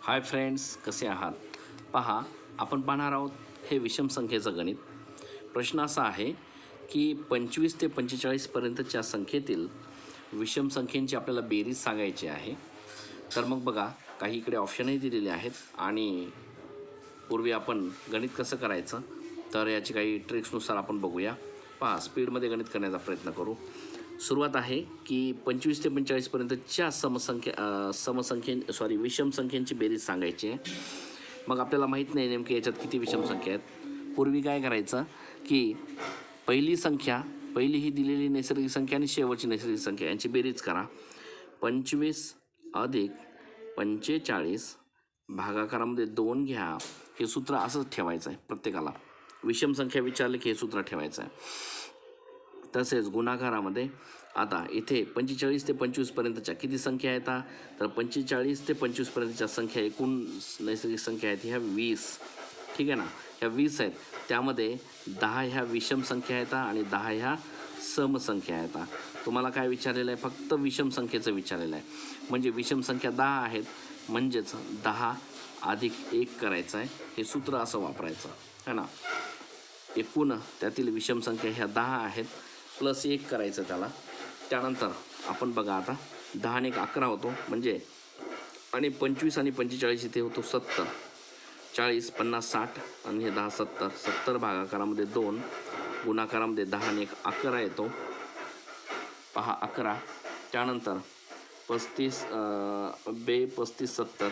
Hi friends, कसे आहात? पहा, आपण पाहणार आहोत हे विषम संख्येचं गणित. प्रश्न असा आहे की 25 ते 45 पर्यंतच्या संख्येतील विषम संख्येची आपल्याला बेरीज सांगायची आहे. तर मग बघा, काही इकडे ऑप्शनही दिलेले आहेत आणि पूर्वी आपण गणित कसं करायचं तर याची काही ट्रिक्सनुसार आपण बघूया. पहा, स्पीडमध्ये गणित करण्याचा प्रयत्न करू. सुरुवात आहे की 25 ते 45 पर्यंतच्या विषम संख्येची बेरीज सांगायची आहे. मग आपल्याला माहीत नाही नेमके याच्यात किती विषम संख्या आहेत. पूर्वी काय करायचं की पहिली ही दिलेली नैसर्गिक संख्या आणि शेवटची नैसर्गिक संख्या यांची बेरीज करा. 25 अधिक 45 भागाकारामध्ये 2 घ्या. हे सूत्र असंच ठेवायचं आहे प्रत्येकाला. विषम संख्या विचारले की हे सूत्र ठेवायचं आहे. तसेच गुणाकारामध्ये आता इथे 45 ते 25 पर्यंतच्या किती संख्या आहेत? तर 45 ते 25 पर्यंतच्या संख्या एकूण नैसर्गिक संख्या आहेत ह्या 20. ठीक आहे ना, ह्या 20 आहेत. त्यामध्ये 10 ह्या विषम संख्या आहेत आणि 10 ह्या समसंख्या आहेत. तुम्हाला काय विचारलेलं आहे? फक्त विषम संख्येचं विचारलेलं आहे. म्हणजे विषम संख्या 10 आहेत, म्हणजेच 10 अधिक 1 करायचं आहे. हे सूत्र असं वापरायचं है ना. एकूण त्यातील विषम संख्या ह्या 10 आहेत, प्लस 1 करायचं त्याला. त्यानंतर आपण बघा, आता 10 आणि 1 11 होतो, म्हणजे आणि 25 आणि 45 इथे होतो 70. 40 50 60 आणि हे 10 70. 70 भागाकारामध्ये 2, गुणाकारामध्ये 10 आणि 1 11 येतो. पहा 11. त्यानंतर 35 35 70.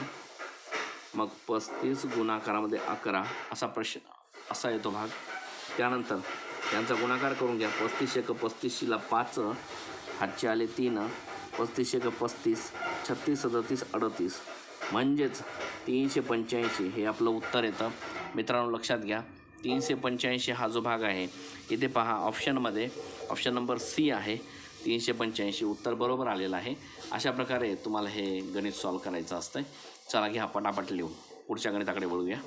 मग 35 गुणाकारामध्ये 11 असा येतो भाग. त्यानंतर त्यांचा गुणाकार करून घ्या. 35 1 35ला 5, हातचे आले 3, 35 1 35, 36 37 38, म्हणजेच 385 हे आपलं उत्तर येतं. मित्रांनो लक्षात घ्या, 385 हा जो भाग आहे इथे पहा ऑप्शनमध्ये ऑप्शन नंबर सी आहे. 385 उत्तर बरोबर आलेलं आहे. अशा प्रकारे तुम्हाला हे गणित सॉल्व करायचं असतं. चला घ्या, पटापट लिहू. पुढच्या गणिताकडे वळूया.